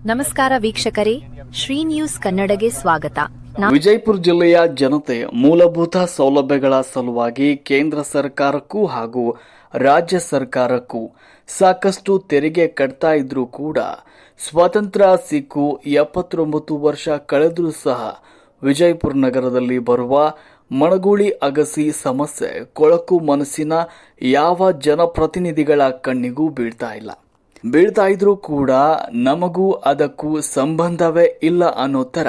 ನಮಸ್ಕಾರ ವೀಕ್ಷಕರೇ, ಶ್ರೀ ನ್ಯೂಸ್ ಕನ್ನಡಗೆ ಸ್ವಾಗತ. ವಿಜಯಪುರ ಜಿಲ್ಲೆಯ ಜನತೆ ಮೂಲಭೂತ ಸೌಲಭ್ಯಗಳ ಸಲುವಾಗಿ ಕೇಂದ್ರ ಸರ್ಕಾರಕ್ಕೂ ಹಾಗೂ ರಾಜ್ಯ ಸರ್ಕಾರಕ್ಕೂ ಸಾಕಷ್ಟು ತೆರಿಗೆ ಕಟ್ತಾ ಇದ್ರೂ ಕೂಡ ಸ್ವಾತಂತ್ರ್ಯ ಸಿಕ್ಕು 79 ವರ್ಷ ಕಳೆದರೂ ಸಹ ವಿಜಯಪುರ ನಗರದಲ್ಲಿ ಬರುವ ಮಣಗೂಳಿ ಅಗಸಿ ಸಮಸ್ಯೆ ಕೊಳಕು ಮನಸ್ಸಿನ ಯಾವ ಜನಪ್ರತಿನಿಧಿಗಳ ಕಣ್ಣಿಗೂ ಬೀಳ್ತಾ ಇದ್ರೂ ಕೂಡ ನಮಗೂ ಅದಕ್ಕೂ ಸಂಬಂಧವೇ ಇಲ್ಲ ಅನ್ನೋ ತರ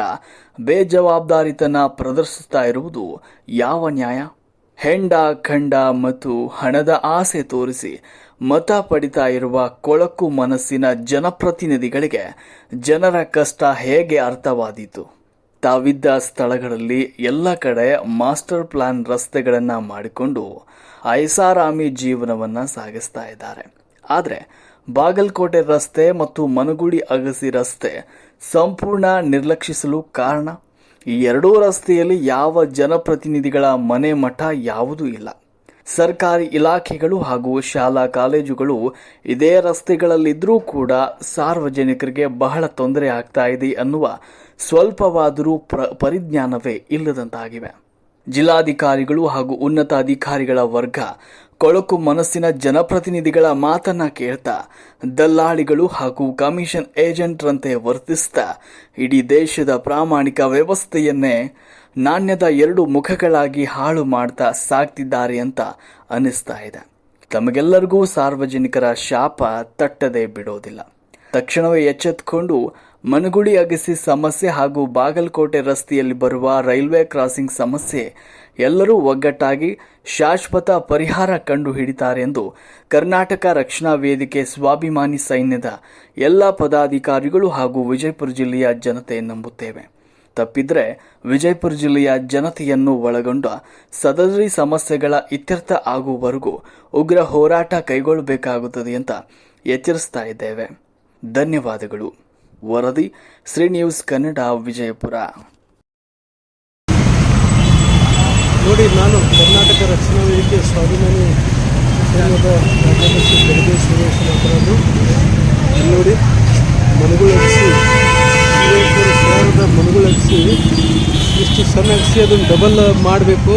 ಬೇಜವಾಬ್ದಾರಿತನ ಪ್ರದರ್ಶಿಸ್ತಾ ಇರುವುದು ಯಾವ ನ್ಯಾಯ? ಹೆಂಡ ಖಂಡ ಮತ್ತು ಹಣದ ಆಸೆ ತೋರಿಸಿ ಮತ ಪಡಿತಾ ಇರುವ ಕೊಳಕು ಮನಸ್ಸಿನ ಜನಪ್ರತಿನಿಧಿಗಳಿಗೆ ಜನರ ಕಷ್ಟ ಹೇಗೆ ಅರ್ಥವಾದೀತು? ತಾವಿದ್ದ ಸ್ಥಳಗಳಲ್ಲಿ ಎಲ್ಲ ಕಡೆ ಮಾಸ್ಟರ್ ಪ್ಲಾನ್ ರಸ್ತೆಗಳನ್ನ ಮಾಡಿಕೊಂಡು ಐಷಾರಾಮಿ ಜೀವನವನ್ನ ಸಾಗಿಸ್ತಾ ಇದ್ದಾರೆ. ಆದರೆ ಬಾಗಲಕೋಟೆ ರಸ್ತೆ ಮತ್ತು ಮನಗೂಳಿ ಅಗಸಿ ರಸ್ತೆ ಸಂಪೂರ್ಣ ನಿರ್ಲಕ್ಷಿಸಲು ಕಾರಣ, ಈ ಎರಡೂ ರಸ್ತೆಯಲ್ಲಿ ಯಾವ ಜನಪ್ರತಿನಿಧಿಗಳ ಮನೆ ಮಠ ಯಾವುದೂ ಇಲ್ಲ. ಸರ್ಕಾರಿ ಇಲಾಖೆಗಳು ಹಾಗೂ ಶಾಲಾ ಕಾಲೇಜುಗಳು ಇದೇ ರಸ್ತೆಗಳಲ್ಲಿದ್ದರೂ ಕೂಡ ಸಾರ್ವಜನಿಕರಿಗೆ ಬಹಳ ತೊಂದರೆ ಆಗ್ತಾ ಇದೆ ಅನ್ನುವ ಸ್ವಲ್ಪವಾದರೂ ಪರಿಜ್ಞಾನವೇ ಇಲ್ಲದಂತಾಗಿವೆ. ಜಿಲ್ಲಾಧಿಕಾರಿಗಳು ಹಾಗೂ ಉನ್ನತ ಅಧಿಕಾರಿಗಳ ವರ್ಗ ಕೊಳಕು ಮನಸ್ಸಿನ ಜನಪ್ರತಿನಿಧಿಗಳ ಮಾತನ್ನ ಕೇಳ್ತಾ ದಲ್ಲಾಳಿಗಳು ಹಾಗೂ ಕಮಿಷನ್ ಏಜೆಂಟ್ರಂತೆ ವರ್ತಿಸ್ತಾ ಇಡೀ ದೇಶದ ಪ್ರಾಮಾಣಿಕ ವ್ಯವಸ್ಥೆಯನ್ನೇ ನಾಣ್ಯದ ಎರಡು ಮುಖಗಳಾಗಿ ಹಾಳು ಮಾಡ್ತಾ ಸಾಕ್ತಿದ್ದಾರೆ ಅಂತ ಅನಿಸ್ತಾ ಇದೆ. ತಮಗೆಲ್ಲರಿಗೂ ಸಾರ್ವಜನಿಕರ ಶಾಪ ತಟ್ಟದೆ ಬಿಡೋದಿಲ್ಲ. ತಕ್ಷಣವೇ ಎಚ್ಚೆತ್ತುಕೊಂಡು ಮನಗೂಳಿ ಅಗಸಿ ಸಮಸ್ಯೆ ಹಾಗೂ ಬಾಗಲಕೋಟೆ ರಸ್ತೆಯಲ್ಲಿ ಬರುವ ರೈಲ್ವೆ ಕ್ರಾಸಿಂಗ್ ಸಮಸ್ಯೆ ಎಲ್ಲರೂ ಒಗ್ಗಟ್ಟಾಗಿ ಶಾಶ್ವತ ಪರಿಹಾರ ಕಂಡು ಹಿಡಿತಾರೆ ಎಂದು ಕರ್ನಾಟಕ ರಕ್ಷಣಾ ವೇದಿಕೆ ಸ್ವಾಭಿಮಾನಿ ಸೈನ್ಯದ ಎಲ್ಲ ಪದಾಧಿಕಾರಿಗಳು ಹಾಗೂ ವಿಜಯಪುರ ಜಿಲ್ಲೆಯ ಜನತೆ ನಂಬುತ್ತೇವೆ. ತಪ್ಪಿದ್ರೆ ವಿಜಯಪುರ ಜಿಲ್ಲೆಯ ಜನತೆಯನ್ನು ಒಳಗೊಂಡ ಸದರಿ ಸಮಸ್ಯೆಗಳ ಇತ್ಯರ್ಥ ಆಗುವವರೆಗೂ ಉಗ್ರ ಹೋರಾಟ ಕೈಗೊಳ್ಳಬೇಕಾಗುತ್ತದೆ ಅಂತ ಎಚ್ಚರಿಸ್ತಾ ಇದ್ದೇವೆ. ಧನ್ಯವಾದಗಳು. ವರದಿ ಶ್ರೀ ನ್ಯೂಸ್ ಕನ್ನಡ, ವಿಜಯಪುರ. ನೋಡಿ, ನಾನು ಕರ್ನಾಟಕ ರಕ್ಷಣಾ ವೇದಿಕೆ ಸ್ವಾಭಿಮಾನಿ ಸೈನ್ಯದ ರಾಜ್ಯಾಧ್ಯಕ್ಷ ಜಗದೀಶ್ ಸುರೇಶ್ ಮಾತನಾಡೋದು. ನೋಡಿ, ಮನಗುಳಗಿಸಿ ವಿಜಯಪುರ ಶಹರದ ಮನಗುಳಗಿಸಿ ಇಷ್ಟು ಸಣ್ಣ ಅಗಸಿ ಅದನ್ನು ಡಬಲ್ ಮಾಡಬೇಕು.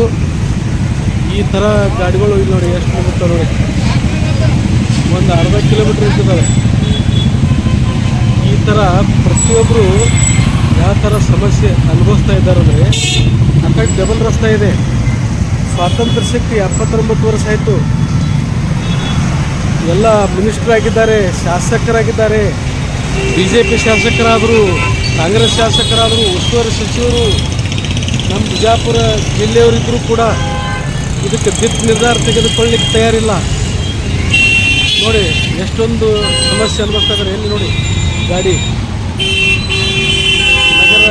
ಈ ಥರ ಗಾಡಿಗಳು ಇಲ್ಲಿ ನೋಡಿ ಎಷ್ಟು ಹೋಗುತ್ತವೆ ನೋಡಿ, ಒಂದು 60 ಕಿಲೋಮೀಟ್ರ್ ಇರ್ತದವೆ. ಈ ಥರ ಪ್ರತಿಯೊಬ್ಬರು ಯಾವ ಥರ ಸಮಸ್ಯೆ ಅನುಭವಿಸ್ತಾ ಇದ್ದಾರೆ ಅಂದರೆ, ಆ ಕಡೆ ಡಬಲ್ ರಸ್ತೆ ಇದೆ. ಸ್ವಾತಂತ್ರ್ಯ ಸಿಕ್ಕಿ 79 ವರ್ಷ ಆಯಿತು. ಎಲ್ಲ ಮಿನಿಸ್ಟ್ರಾಗಿದ್ದಾರೆ, ಶಾಸಕರಾಗಿದ್ದಾರೆ, BJP ಶಾಸಕರಾದರು, ಕಾಂಗ್ರೆಸ್ ಶಾಸಕರಾದರು, ಉಸ್ತುವಾರಿ ಸಚಿವರು, ನಮ್ಮ ಬಿಜಾಪುರ ಜಿಲ್ಲೆಯವರಿದ್ದರೂ ಕೂಡ ಇದಕ್ಕೆ ದಿಟ್ಟ ನಿರ್ಧಾರ ತೆಗೆದುಕೊಳ್ಳಲಿಕ್ಕೆ ತಯಾರಿಲ್ಲ. ನೋಡಿ ಎಷ್ಟೊಂದು ಸಮಸ್ಯೆ ಅನುಭವಿಸ್ತಾ ಇದ್ದಾರೆ. ಎಲ್ಲಿ ನೋಡಿ ಗಾಡಿ. ನಗರ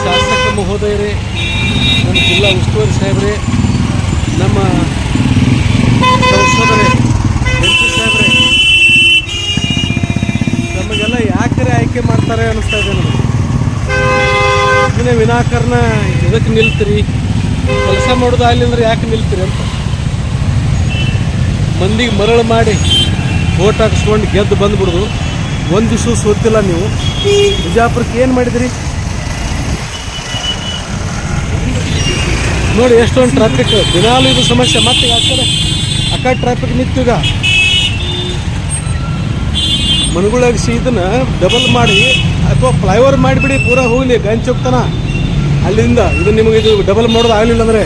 ಶಾಸಕ ಮಹೋದಯರೇ, ನಮ್ಮ ಜಿಲ್ಲಾ ಉಸ್ತುವಾರಿ ಸಾಹೇಬ್ರೆ, ನಮ್ಮ ಸಂಸದರೇ, MP ಸಾಹೇಬ್ರೆ, ನಮಗೆಲ್ಲ ಯಾಕರೆ ಆಯ್ಕೆ ಮಾಡ್ತಾರೆ ಅನ್ನಿಸ್ತಾ ಇದೆ ನಮಗೆ. ಇದನ್ನೇ ವಿನಾಕಾರಣ ಇದಕ್ಕೆ ನಿಲ್ತೀರಿ, ಕೆಲಸ ಮಾಡೋದು ಆಗಲಿ ಅಂದ್ರೆ ಯಾಕೆ ನಿಲ್ತೀರಿ ಅಂತ ಮಂದಿಗೆ ಮರಳು ಮಾಡಿ ಓಟ್ ಹಾಕಿಸ್ಕೊಂಡು ಗೆದ್ದು ಬಂದುಬಿಡೋದು. ಒಂದು ದಿವಸ ಸೋತಿಲ್ಲ ನೀವು. ಬಿಜಾಪುರಕ್ಕೆ ಏನು ಮಾಡಿದಿರಿ ನೋಡಿ, ಎಷ್ಟೊಂದು ಟ್ರಾಫಿಕ್ ದಿನಾಲು ಇದು ಸಮಸ್ಯೆ. ಮತ್ತೆ ಆ ಕಡೆ ಟ್ರಾಫಿಕ್ ನಿಂತೀಗ ಮನಗುಳಗಿಸಿ ಇದನ್ನು ಡಬಲ್ ಮಾಡಿ ಅಥವಾ ಫ್ಲೈಓವರ್ ಮಾಡಿಬಿಡಿ, ಪೂರ ಹೋಗಲಿ ಗಂಜ್ ಚೌಕ್ತನ. ಅಲ್ಲಿಂದ ಇದು ನಿಮಗೆ ಇದು ಡಬಲ್ ಮಾಡೋದು ಆಗಲಿಲ್ಲ ಅಂದರೆ,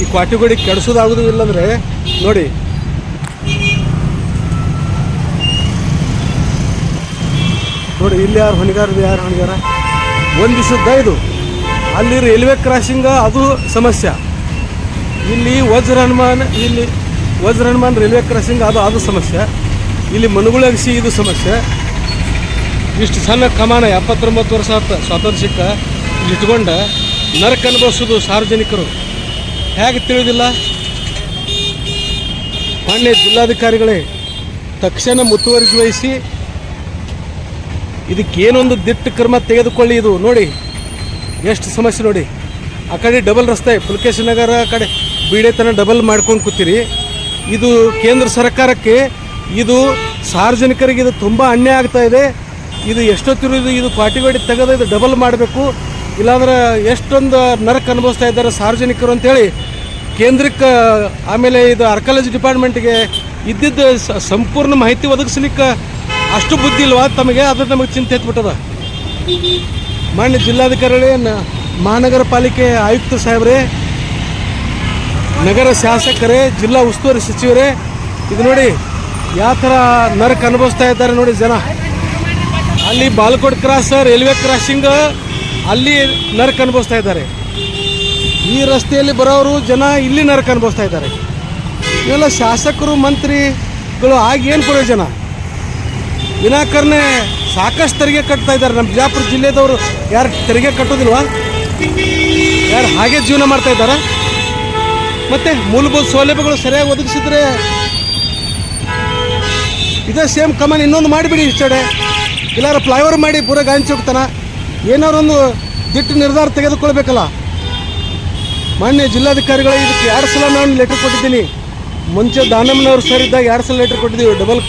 ಈ ಕ್ವಾಟಿಗೋಡಿ ಕೆಡಿಸೋದಾಗೋದು ಇಲ್ಲಾಂದರೆ ನೋಡಿ ನೋಡಿ ಇಲ್ಲಿ ಯಾರು ಹೊಣೆಗಾರ ಒಂದು ದಿವಸದ ಇದು. ಅಲ್ಲಿ ರೈಲ್ವೆ ಕ್ರಾಸಿಂಗ ಅದು ಸಮಸ್ಯೆ. ಇಲ್ಲಿ ವಜ್ರ ಹನುಮಾನ್ ರೈಲ್ವೆ ಕ್ರಾಸಿಂಗ್ ಅದು ಸಮಸ್ಯೆ. ಇಲ್ಲಿ ಮನಗುಳಗಿಸಿ ಇದು ಸಮಸ್ಯೆ. ಇಷ್ಟು ಸಣ್ಣ ಕಮಾನ 79 ವರ್ಷ ಆಯ್ತು ಸ್ವಾತಂತ್ರ್ಯ ಸಿಕ್ಕ, ಇಲ್ಲಿ ಇಟ್ಕೊಂಡು ನರಕ ಅನುಭವಿಸೋದು ಸಾರ್ವಜನಿಕರು ಹೇಗೆ ತಿಳಿದಿಲ್ಲ? ಮಾನ್ಯ ಜಿಲ್ಲಾಧಿಕಾರಿಗಳೇ, ತಕ್ಷಣ ಮುತುವರ್ಜಿ ವಹಿಸಿ ಇದಕ್ಕೇನೊಂದು ದಿಟ್ಟ ಕ್ರಮ ತೆಗೆದುಕೊಳ್ಳಿ. ಇದು ನೋಡಿ ಎಷ್ಟು ಸಮಸ್ಯೆ ನೋಡಿ. ಆ ಕಡೆ ಡಬಲ್ ರಸ್ತೆ ಪುಲಕೇಶಿ ನಗರ ಕಡೆ ಬೀಡೆ ತನಕ ಡಬಲ್ ಮಾಡ್ಕೊಂಡು ಕೂತೀರಿ. ಇದು ಕೇಂದ್ರ ಸರ್ಕಾರಕ್ಕೆ, ಇದು ಸಾರ್ವಜನಿಕರಿಗೆ ಇದು ತುಂಬ ಅನ್ಯಾಯ ಆಗ್ತಾ ಇದೆ. ಇದು ಎಷ್ಟೊತ್ತಿರೋದು ಇದು ಪಾಟಿಗೋಡಿ ತೆಗೆದು ಇದು ಡಬಲ್ ಮಾಡಬೇಕು, ಇಲ್ಲಾಂದ್ರೆ ಎಷ್ಟೊಂದು ನರಕ ಅನುಭವಿಸ್ತಾ ಇದ್ದಾರೆ ಸಾರ್ವಜನಿಕರು ಅಂತೇಳಿ ಕೇಂದ್ರಕ್ಕೆ, ಆಮೇಲೆ ಇದು ಆರ್ಕಾಲಜಿ ಡಿಪಾರ್ಟ್ಮೆಂಟ್ಗೆ ಇದ್ದಿದ್ದು ಸಂಪೂರ್ಣ ಮಾಹಿತಿ ಒದಗಿಸ್ಲಿಕ್ಕೆ ಅಷ್ಟು ಬುದ್ಧಿ ಇಲ್ವಾ ತಮಗೆ? ಅದು ನಮಗೆ ಚಿಂತೆ ಎತ್ಬಿಟ್ಟದ. ಮಾನ್ಯ ಜಿಲ್ಲಾಧಿಕಾರಿಗಳೇ, ಮಹಾನಗರ ಪಾಲಿಕೆ ಆಯುಕ್ತ ಸಾಹೇಬ್ರೇ, ನಗರ ಶಾಸಕರೇ, ಜಿಲ್ಲಾ ಉಸ್ತುವಾರಿ ಸಚಿವರೇ, ಇದು ನೋಡಿ ಯಾವ ಥರ ನರಕ ಅನುಭವಿಸ್ತಾ ಇದ್ದಾರೆ ನೋಡಿ ಜನ. ಅಲ್ಲಿ ಬಾಲ್ಕೋಟ್ ಕ್ರಾಸ್ ರೈಲ್ವೆ ಕ್ರಾಸಿಂಗ್ ಅಲ್ಲಿ ನರಕ ಅನುಭವಿಸ್ತಾ ಇದ್ದಾರೆ. ಈ ರಸ್ತೆಯಲ್ಲಿ ಬರೋರು ಜನ ಇಲ್ಲಿ ನರಕ ಅನುಭವಿಸ್ತಾ ಇದ್ದಾರೆ. ಇವೆಲ್ಲ ಶಾಸಕರು ಮಂತ್ರಿಗಳು ಆಗಿ ಏನು ಪ್ರಯೋಜನ? ವಿನಾಕಾರಣ ಸಾಕಷ್ಟು ತೆರಿಗೆ ಕಟ್ತಾ ಇದ್ದಾರೆ. ನಮ್ಮ ಬಿಜಾಪುರ ಜಿಲ್ಲೆದವರು ಯಾರು ತೆರಿಗೆ ಕಟ್ಟೋದಿಲ್ವಾ? ಯಾರು ಹಾಗೆ ಜೀವನ ಮಾಡ್ತಾ ಇದ್ದಾರಾ? ಮತ್ತು ಮೂಲಭೂತ ಸೌಲಭ್ಯಗಳು ಸರಿಯಾಗಿ ಒದಗಿಸಿದ್ರೆ ಇದೇ ಸೇಮ್ ಕಮಾನ್ ಇನ್ನೊಂದು ಮಾಡಿಬಿಡಿ ಇಷ್ಟಡೆ, ಇಲ್ಲಾರ ಫ್ಲೈಓವರ್ ಮಾಡಿ ಪೂರ ಗಾಂಚಿ ಹೋಗ್ತಾನ. ಏನಾರು ಒಂದು ದಿಟ್ಟು ನಿರ್ಧಾರ ತೆಗೆದುಕೊಳ್ಬೇಕಲ್ಲ. ಮಾನ್ಯ ಜಿಲ್ಲಾಧಿಕಾರಿಗಳು ಇದಕ್ಕೆ 2 ಸಲ ನಾನು ಲೆಟ್ರ್ ಕೊಟ್ಟಿದ್ದೀನಿ. ಮುಂಚೆ ದಾನಮ್ಮನವ್ರು ಸರ್ ಇದ್ದಾಗ 2 ಸಲ ಲೆಟ್ರ್ ಕೊಟ್ಟಿದ್ದೀವಿ, ಡಬಲ್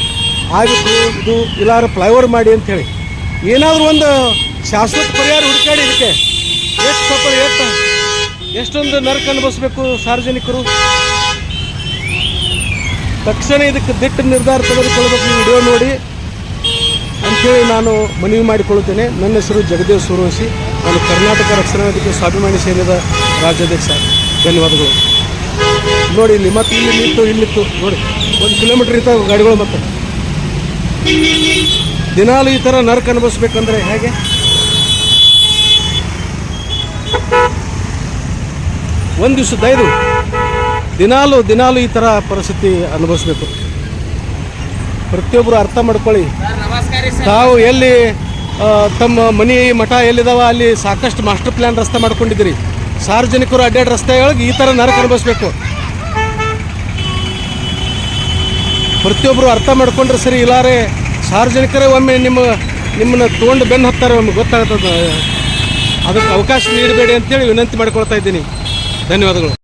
ಆಗಬೇಕು ಇದು ಇಲ್ಲಾರ ಫ್ಲೈಓವರ್ ಮಾಡಿ ಅಂಥೇಳಿ. ಏನಾದರೂ ಒಂದು ಶಾಶ್ವತ ಪರಿಹಾರ ಹುಡುಕಾಡಿ ಇದಕ್ಕೆ. ಎಷ್ಟೊಂದು ನರಕ ಅನುಭವಿಸ್ಬೇಕು ಸಾರ್ವಜನಿಕರು. ತಕ್ಷಣ ಇದಕ್ಕೆ ದಿಟ್ಟ ನಿರ್ಧಾರ ತೆಗೆದುಕೊಳ್ಳಬೇಕು. ಈ ವಿಡಿಯೋ ನೋಡಿ ಅಂಥೇಳಿ ನಾನು ಮನವಿ ಮಾಡಿಕೊಳ್ಳುತ್ತೇನೆ. ನನ್ನ ಹೆಸರು ಜಗದೇವ್ ಸೂರ್ಯವಂಶಿ. ನಾನು ಕರ್ನಾಟಕ ರಕ್ಷಣಾ ವೇದಿಕೆ ಸ್ವಾಭಿಮಾನಿ ಸೇನೆಯ ರಾಜ್ಯಾಧ್ಯಕ್ಷ. ಧನ್ಯವಾದಗಳು. ನೋಡಿ ಇಲ್ಲಿ ಮತ್ತೆ ಇಲ್ಲಿತ್ತು ನೋಡಿ 1 ಕಿಲೋಮೀಟ್ರ್ ಇರ್ತಾವೆ ಗಾಡಿಗಳು. ಮತ್ತೆ ದಿನಾಲು ಈ ಥರ ನರಕ ಅನುಭವಿಸ್ಬೇಕಂದ್ರೆ ಹೇಗೆ? ಒಂದು ದಿವಸದ ಇದು ದಿನಾಲು ಈ ಥರ ಪರಿಸ್ಥಿತಿ ಅನುಭವಿಸ್ಬೇಕು. ಪ್ರತಿಯೊಬ್ಬರು ಅರ್ಥ ಮಾಡ್ಕೊಳ್ಳಿ. ತಾವು ಎಲ್ಲಿ ತಮ್ಮ ಮನೆ ಮಠ ಎಲ್ಲಿದಾವ ಅಲ್ಲಿ ಸಾಕಷ್ಟು ಮಾಸ್ಟರ್ ಪ್ಲ್ಯಾನ್ ರಸ್ತೆ ಮಾಡ್ಕೊಂಡಿದ್ದೀರಿ. ಸಾರ್ವಜನಿಕರು ಅಡ್ಡಾಡ ರಸ್ತೆಗಳಿಗೆ ಈ ಥರ ನರಕ ಅನುಭವಿಸ್ಬೇಕು. ಪ್ರತಿಯೊಬ್ಬರು ಅರ್ಥ ಮಾಡ್ಕೊಂಡ್ರೆ ಸರಿ. ಇಲ್ಲಾರೆ ಸಾರ್ವಜನಿಕರೇ ಒಮ್ಮೆ ನಿಮ್ಮನ್ನ ತೊಗೊಂಡು ಬೆನ್ನು ಹತ್ತಾರೆ, ಒಮ್ಮೆ ಗೊತ್ತಾಗ್ತದೆ. ಅದಕ್ಕೆ ಅವಕಾಶ ನೀಡಬೇಡಿ ಅಂತೇಳಿ ವಿನಂತಿ ಮಾಡ್ಕೊಳ್ತಾ ಇದ್ದೀನಿ. ಧನ್ಯವಾದಗಳು.